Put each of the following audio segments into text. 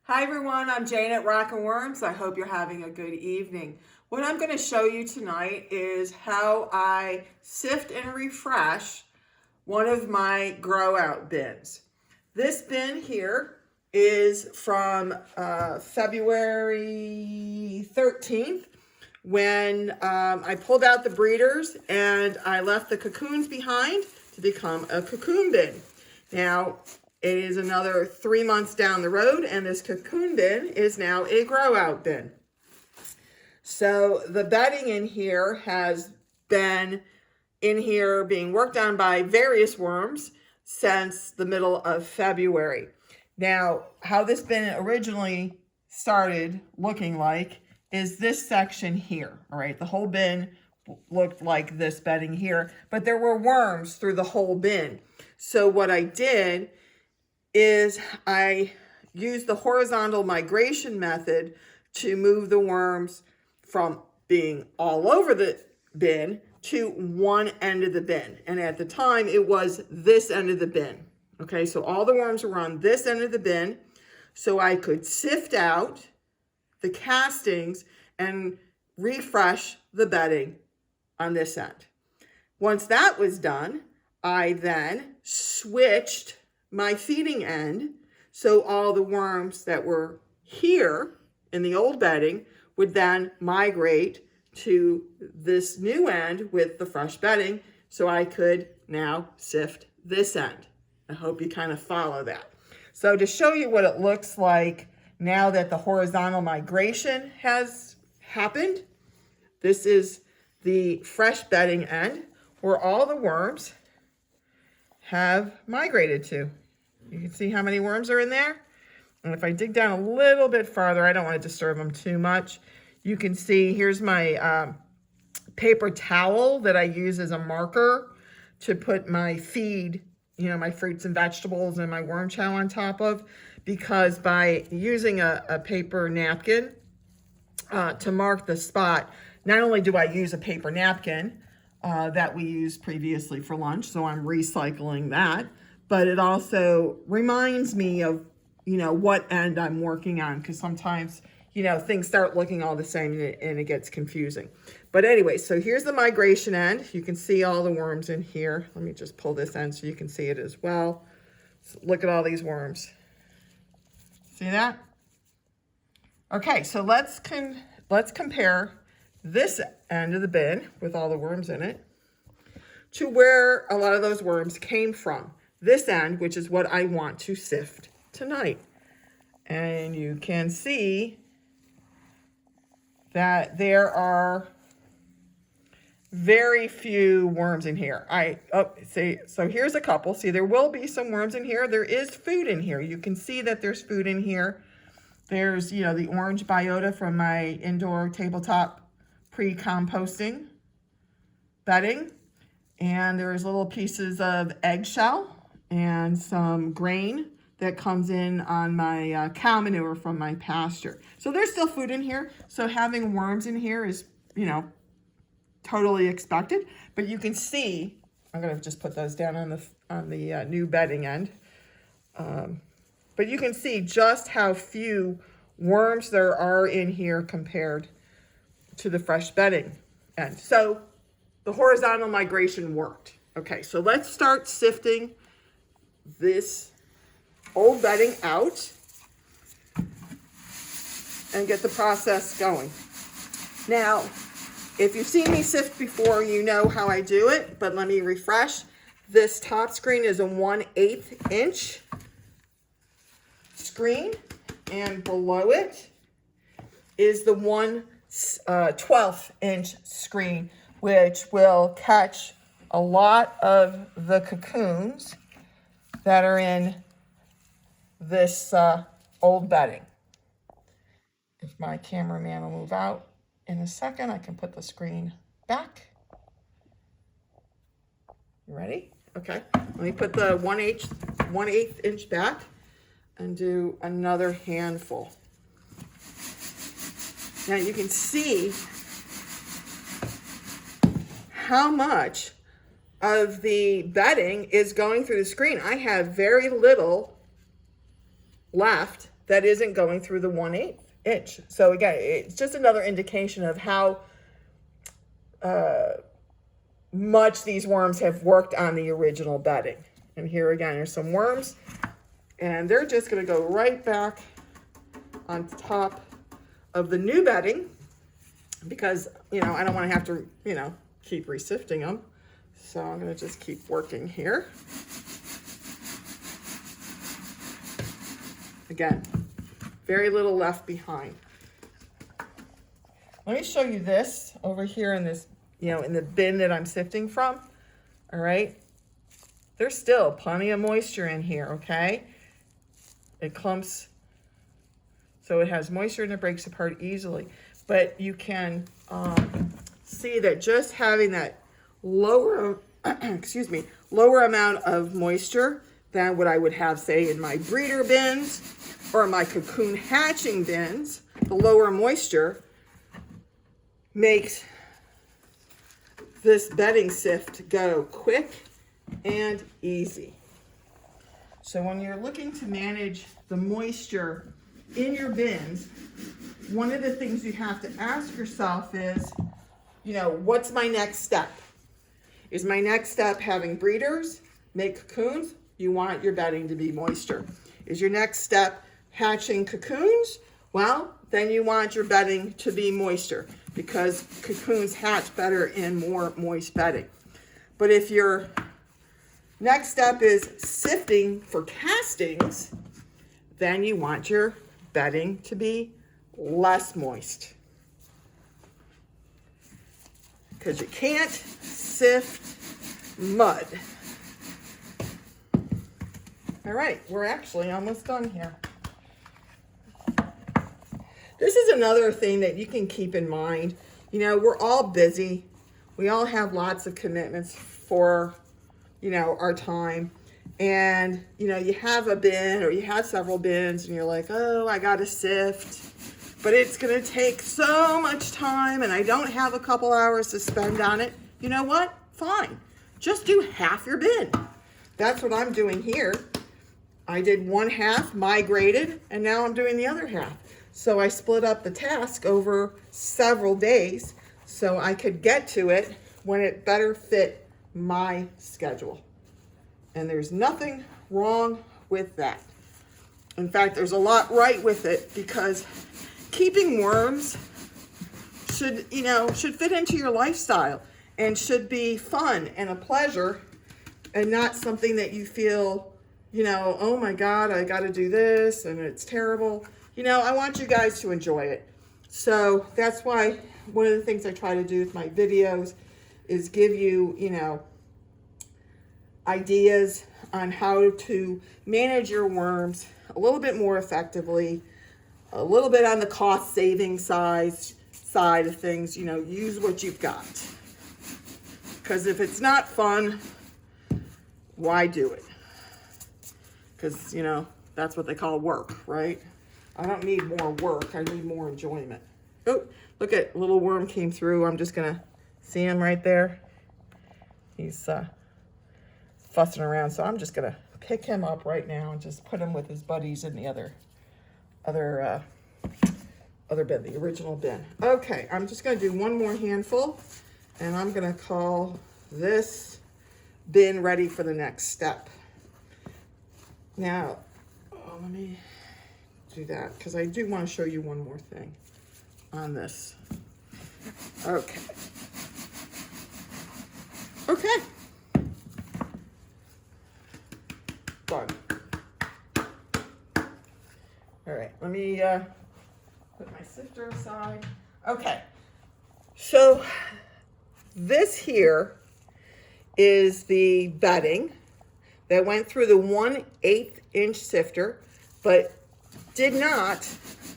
Hi everyone, I'm Jane at Rockin' Worms. I hope you're having a good evening. What I'm going to show you tonight is how I sift and refresh one of my grow out bins. This bin here is from February 13th when I pulled out the breeders and I left the cocoons behind to become a cocoon bin. Now, it is another 3 months down the road, and this cocoon bin is now a grow out bin. So the bedding in here has been in here being worked on by various worms since the middle of February. Now, how this bin originally started looking like is this section here, all right? The whole bin looked like this bedding here, but there were worms through the whole bin. So what I did is I used the horizontal migration method to move the worms from being all over the bin to one end of the bin. And at the time, it was this end of the bin. Okay, so all the worms were on this end of the bin, so I could sift out the castings and refresh the bedding on this end. Once that was done, I then switched my feeding end, so all the worms that were here in the old bedding would then migrate to this new end with the fresh bedding, so I could now sift this end. I hope you kind of follow that. So to show you what it looks like now that the horizontal migration has happened, this is the fresh bedding end where all the worms have migrated to. You can see how many worms are in there. And if I dig down a little bit farther, I don't want to disturb them too much. You can see here's my paper towel that I use as a marker to put my feed, my fruits and vegetables and my worm chow on top of, because by using a paper napkin to mark the spot, not only do I use a paper napkin that we used previously for lunch, so I'm recycling that, but it also reminds me of, what end I'm working on, because sometimes, things start looking all the same and it gets confusing. But anyway, so here's the migration end. You can see all the worms in here. Let me just pull this end so you can see it as well. So look at all these worms. See that? Okay, so let's compare this end of the bin with all the worms in it to where a lot of those worms came from. This end, which is what I want to sift tonight. And you can see that there are very few worms in here. So here's a couple. See, there will be some worms in here. There is food in here. You can see that there's food in here. There's, the orange biota from my indoor tabletop pre-composting bedding. And there's little pieces of eggshell and some grain that comes in on my cow manure from my pasture. So there's still food in here. So having worms in here is, totally expected. But you can see, I'm going to just put those down on the new bedding end. But you can see just how few worms there are in here compared to the fresh bedding end. So the horizontal migration worked. Okay, so let's start sifting this old bedding out and get the process going. Now, if you've seen me sift before, you know how I do it, but let me refresh. This top screen is a 1/8 inch screen, and below it is the 1/12 inch screen, which will catch a lot of the cocoons that are in this old bedding. If my cameraman will move out in a second, I can put the screen back. You ready? Okay, let me put the 1/8 inch back and do another handful. Now you can see how much of the bedding is going through the screen. I have very little left that isn't going through the 1/8 inch. So again, it's just another indication of how much these worms have worked on the original bedding. And here again, there's some worms, and they're just gonna go right back on top of the new bedding because, you know, I don't wanna have to, you know, keep resifting them. So I'm gonna just keep working here. Again, very little left behind. Let me show you this over here in this, you know, in the bin that I'm sifting from. All right. There's still plenty of moisture in here, okay? It clumps, so it has moisture and it breaks apart easily. But you can see that just having that lower, excuse me, lower amount of moisture than what I would have, say, in my breeder bins or my cocoon hatching bins, the lower moisture makes this bedding sift go quick and easy. So when you're looking to manage the moisture in your bins, one of the things you have to ask yourself is, you know, what's my next step? Is my next step having breeders make cocoons? You want your bedding to be moisture. Is your next step hatching cocoons? Well, then you want your bedding to be moisture because cocoons hatch better in more moist bedding. But if your next step is sifting for castings, then you want your bedding to be less moist. Because you can't sift mud. All right, we're actually almost done here. This is another thing that you can keep in mind. You know, we're all busy. We all have lots of commitments for, you know, our time. And, you know, you have a bin or you have several bins and you're like, oh, I got to sift. But it's going to take so much time and I don't have a couple hours to spend on it. You know what? Fine. Just do half your bin. That's what I'm doing here. I did one half, migrated, and now I'm doing the other half. So I split up the task over several days so I could get to it when it better fit my schedule. And there's nothing wrong with that. In fact, there's a lot right with it because keeping worms should fit into your lifestyle and should be fun and a pleasure and not something that you feel, you know, oh my God, I got to do this and it's terrible. You know, I want you guys to enjoy it. So that's why one of the things I try to do with my videos is give you, you know, ideas on how to manage your worms a little bit more effectively, a little bit on the cost saving side of things. You know, use what you've got. Because if it's not fun, why do it? Because, you know, that's what they call work, right? I don't need more work. I need more enjoyment. Oh, look at little worm came through. I'm just going to see him right there. He's fussing around. So I'm just going to pick him up right now and just put him with his buddies in the other bin, the original bin. Okay, I'm just going to do one more handful and I'm going to call this bin ready for the next step. Now, let me do that because I do want to show you one more thing on this. Okay. Okay. Done. All right, let me put my sifter aside. Okay, so this here is the bedding that went through the 1/8 inch sifter, but did not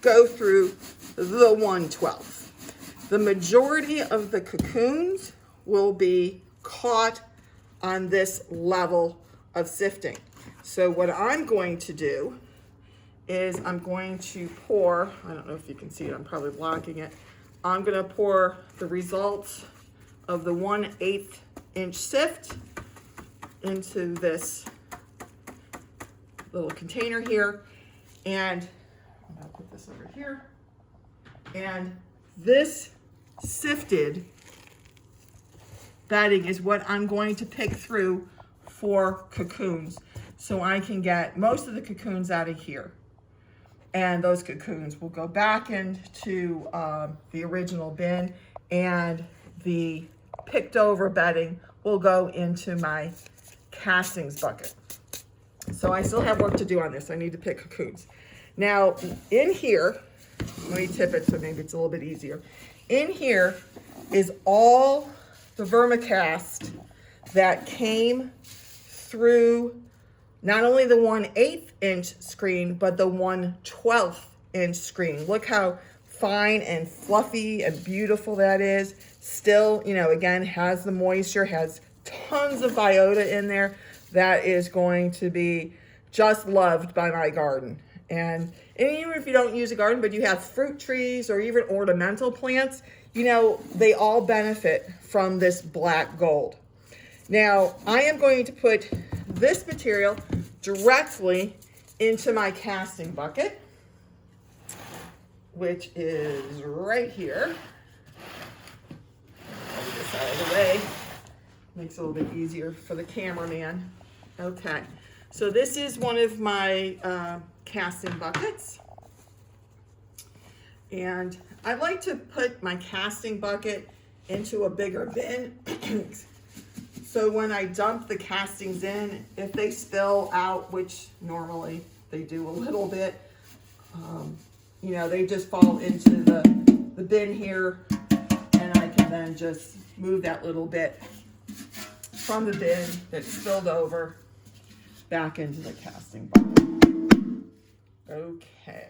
go through the 1/12. The majority of the cocoons will be caught on this level of sifting. So what I'm going to do is I'm going to pour, I don't know if you can see it, I'm probably blocking it. I'm gonna pour the results of the 1/8 inch sift into this little container here. And this over here. And this sifted bedding is what I'm going to pick through for cocoons, so I can get most of the cocoons out of here. And those cocoons will go back into the original bin, and the picked over bedding will go into my castings bucket. So I still have work to do on this. I need to pick cocoons. Now in here, let me tip it so maybe it's a little bit easier. In here is all the vermicast that came through not only the 1/8 inch screen, but the 1/12 inch screen. Look how fine and fluffy and beautiful that is. Still, you know, again, has the moisture, has tons of biota in there. That is going to be just loved by my garden. And even if you don't use a garden, but you have fruit trees or even ornamental plants, you know, they all benefit from this black gold. Now, I am going to put this material directly into my casting bucket, which is right here. Move this out of the way. Makes it a little bit easier for the cameraman. Okay, so this is one of my casting buckets. And I like to put my casting bucket into a bigger bin. So when I dump the castings in, if they spill out, which normally they do a little bit, you know, they just fall into the bin here, and I can then just move that little bit from the bin that spilled over back into the casting bucket. Okay,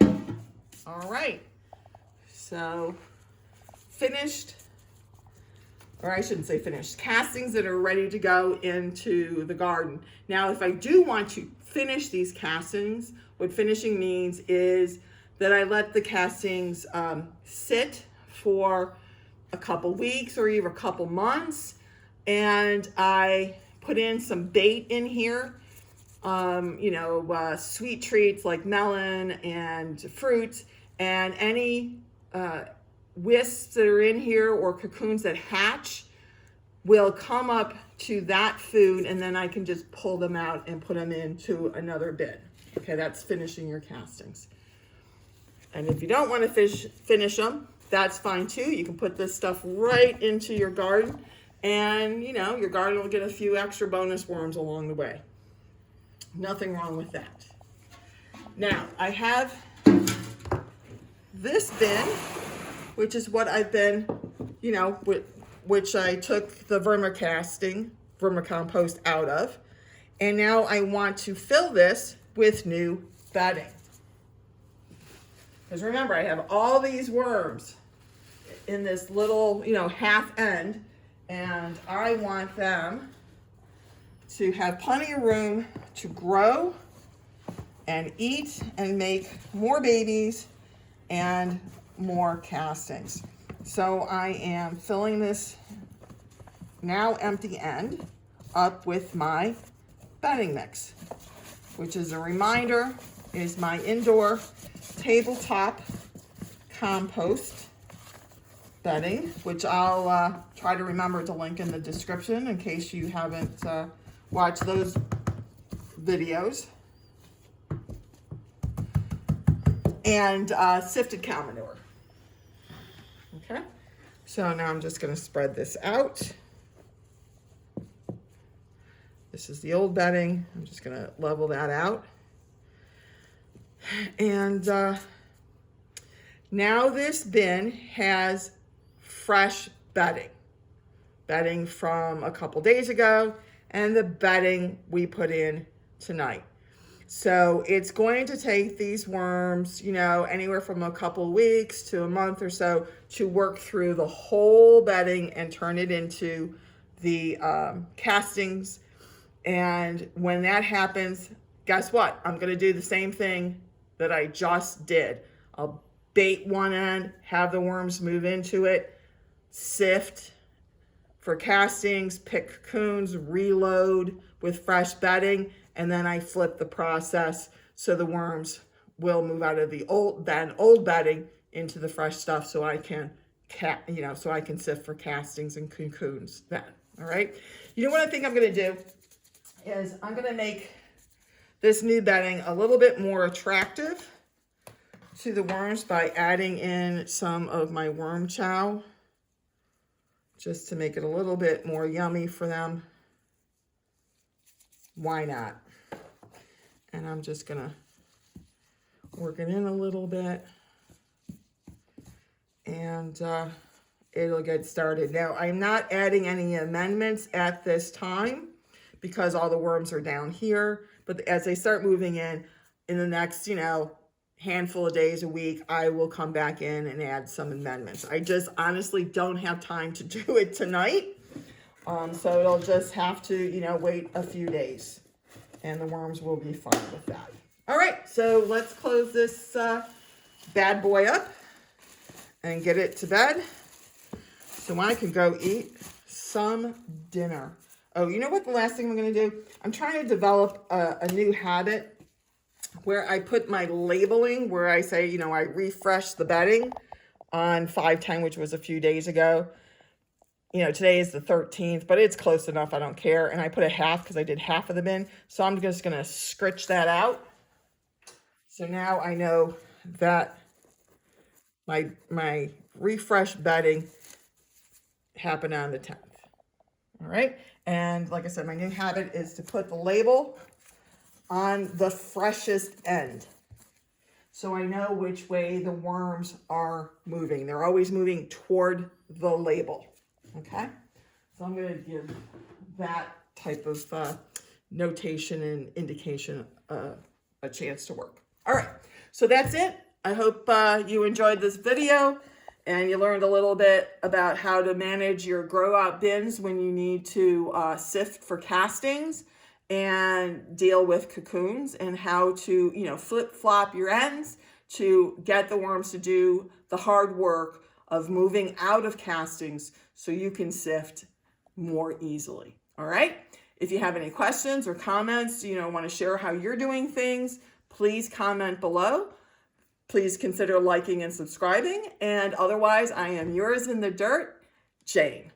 all right, so finished, or I shouldn't say finished, castings that are ready to go into the garden. Now, if I do want to finish these castings, what finishing means is that I let the castings sit for a couple weeks or even a couple months, and I put in some bait in here, you know, sweet treats like melon and fruits, and any wisps that are in here or cocoons that hatch will come up to that food, and then I can just pull them out and put them into another bin. Okay, that's finishing your castings. And if you don't want to finish them, that's fine too. You can put this stuff right into your garden, and you know, your garden will get a few extra bonus worms along the way. Nothing wrong with that. Now, I have this bin, which is what I've been, you know, which I took the vermicompost out of. And now I want to fill this with new bedding. Because remember, I have all these worms in this little, you know, half end, and I want them to have plenty of room to grow and eat and make more babies and more castings. So I am filling this now empty end up with my bedding mix, which is a reminder is my indoor tabletop compost bedding, which I'll try to remember to link in the description in case you haven't watched those videos. And sifted cow manure. Okay, so now I'm just going to spread this out. This is the old bedding. I'm just going to level that out. And now this bin has fresh bedding from a couple days ago, and the bedding we put in tonight. So it's going to take these worms, you know, anywhere from a couple weeks to a month or so to work through the whole bedding and turn it into the castings. And when that happens, guess what? I'm going to do the same thing that I just did. I'll bait one end, have the worms move into it, sift for castings, pick cocoons, reload with fresh bedding, and then I flip the process so the worms will move out of the old bedding into the fresh stuff, so I can so I can sift for castings and cocoons then. All right. You know what I think I'm going to do is I'm going to make this new bedding a little bit more attractive to the worms by adding in some of my worm chow, just to make it a little bit more yummy for them. Why not? And I'm just gonna work it in a little bit, and it'll get started. Now, I'm not adding any amendments at this time because all the worms are down here, but as they start moving in the next, handful of days, a week, I will come back in and add some amendments. I just honestly don't have time to do it tonight. So it'll just have to, wait a few days, and the worms will be fine with that. All right, so let's close this bad boy up and get it to bed so I can go eat some dinner. Oh, you know what the last thing I'm going to do? I'm trying to develop a new habit where I put my labeling, where I say, I refresh the bedding on 5/10, which was a few days ago. Today is the 13th, but it's close enough. I don't care. And I put a half because I did half of the bin. So I'm just going to scritch that out. So now I know that my refresh bedding happened on the 10th. All right. And like I said, my new habit is to put the label on the freshest end, so I know which way the worms are moving. They're always moving toward the label. Okay, so I'm going to give that type of notation and indication a chance to work. All right, so that's it. I hope you enjoyed this video and you learned a little bit about how to manage your grow out bins when you need to sift for castings and deal with cocoons, and how to, flip-flop your ends to get the worms to do the hard work of moving out of castings so you can sift more easily. All right? If you have any questions or comments, want to share how you're doing things, please comment below. Please consider liking and subscribing. And otherwise, I am yours in the dirt, Jane.